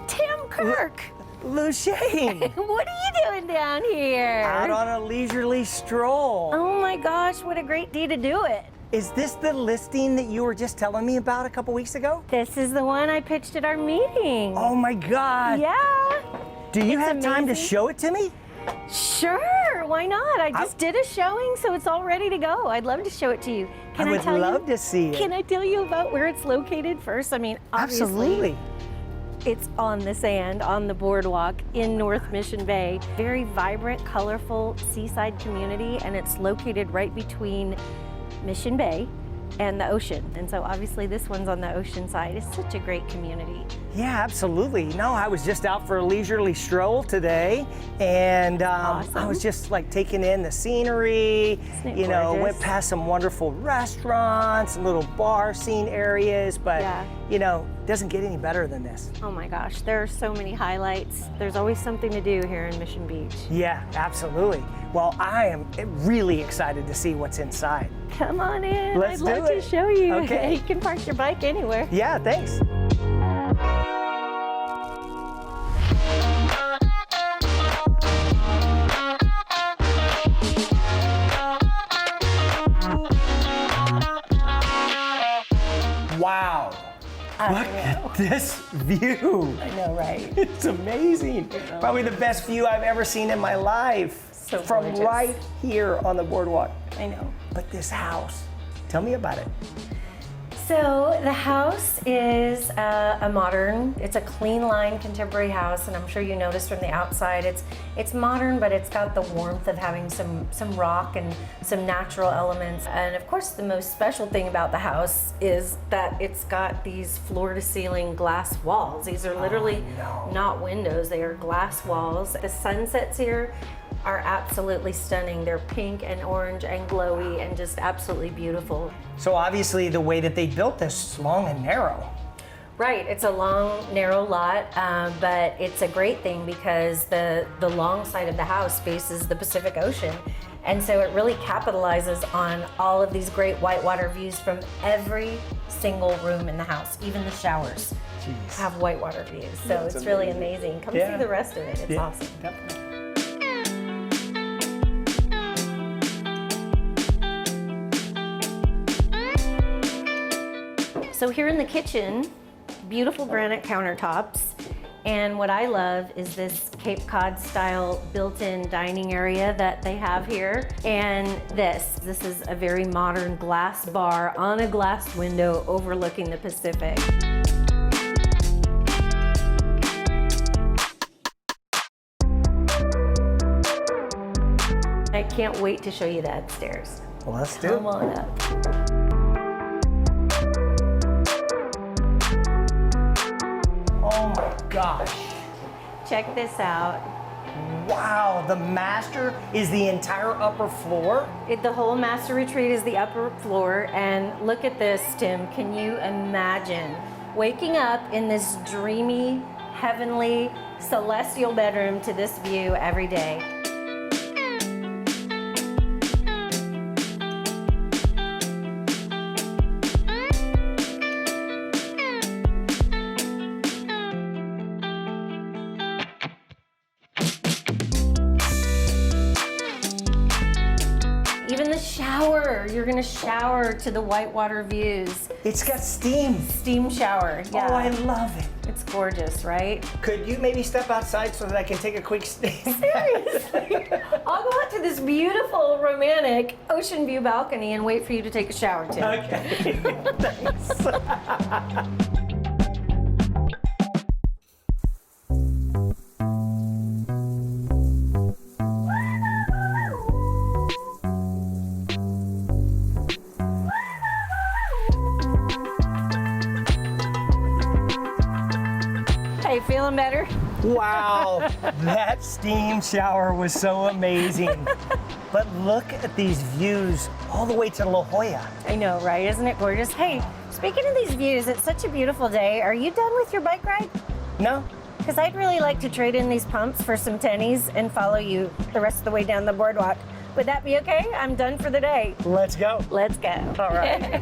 Tim Kirk! Lucienne! What are you doing down here? Out on a leisurely stroll. Oh my gosh, what a great day to do it. Is this the listing that you were just telling me about a couple weeks ago? This is the one I pitched at our meeting. Oh my God. Yeah. Do you have time to amazing. show it to me? Sure, why not? I just did a showing, so it's all ready to go. I'd love to show it to you. I would love to see it. Can I tell you about where it's located first? I mean, obviously, Absolutely. it's on the sand, on the boardwalk in North Mission Bay. Very vibrant, colorful seaside community, and it's located right between Mission Bay and the ocean. And so obviously this one's on the ocean side. It's such a great community. Yeah, absolutely. No, I was just out for a leisurely stroll today, and Awesome. I was just like taking in the scenery. Isn't it You know, gorgeous? went past some wonderful restaurants, little bar scene areas, but Yeah. you know, doesn't get any better than this. Oh my gosh, there are so many highlights. There's always something to do here in Mission Beach. Yeah, absolutely. Well, I am really excited to see what's inside. Come on in. Let's I'd love do to it. show you. Okay. You can park your bike anywhere. Yeah, thanks. Wow. Look at this view. I know, right? It's amazing. Probably the best view I've ever seen in my life. So from gorgeous. right here on the boardwalk. I know. But this house, tell me about it. So the house is it's a clean line contemporary house, and I'm sure you noticed from the outside, it's modern, but it's got the warmth of having some rock and some natural elements. And of course, the most special thing about the house is that it's got these floor-to-ceiling glass walls. These are literally not windows; they are glass walls. The sunsets here are absolutely stunning. They're pink and orange and glowy and just absolutely beautiful. So obviously the way that they built this is long and narrow. Right, it's a long, narrow lot, but it's a great thing because the long side of the house faces the Pacific Ocean. And so it really capitalizes on all of these great whitewater views from every single room in the house, even the showers have whitewater views. So That's it's really amazing. Come see the rest of it, it's Yeah, awesome. definitely. So here in the kitchen, beautiful granite countertops. And what I love is this Cape Cod style built-in dining area that they have here. And this is a very modern glass bar on a glass window overlooking the Pacific. I can't wait to show you the upstairs. Well, let's do Come it. on up. Oh my gosh. Check this out. Wow, the master is the entire upper floor? The whole master retreat is the upper floor, and look at this, Tim. Can you imagine waking up in this dreamy, heavenly, celestial bedroom to this view every day? Even the shower, you're gonna shower to the whitewater views. It's got steam. Steam shower, yeah. Oh, I love it. It's gorgeous, right? Could you maybe step outside so that I can take a quick steam? Seriously. I'll go out to this beautiful, romantic ocean view balcony and wait for you to take a shower, Tim. Okay, thanks. Hey, feeling better? Wow, that steam shower was so amazing. But look at these views all the way to La Jolla. I know, right? Isn't it gorgeous? Hey, speaking of these views, it's such a beautiful day. Are you done with your bike ride? No? Because I'd really like to trade in these pumps for some tennies and follow you the rest of the way down the boardwalk. Would that be okay? I'm done for the day. Let's go. Let's go. All right.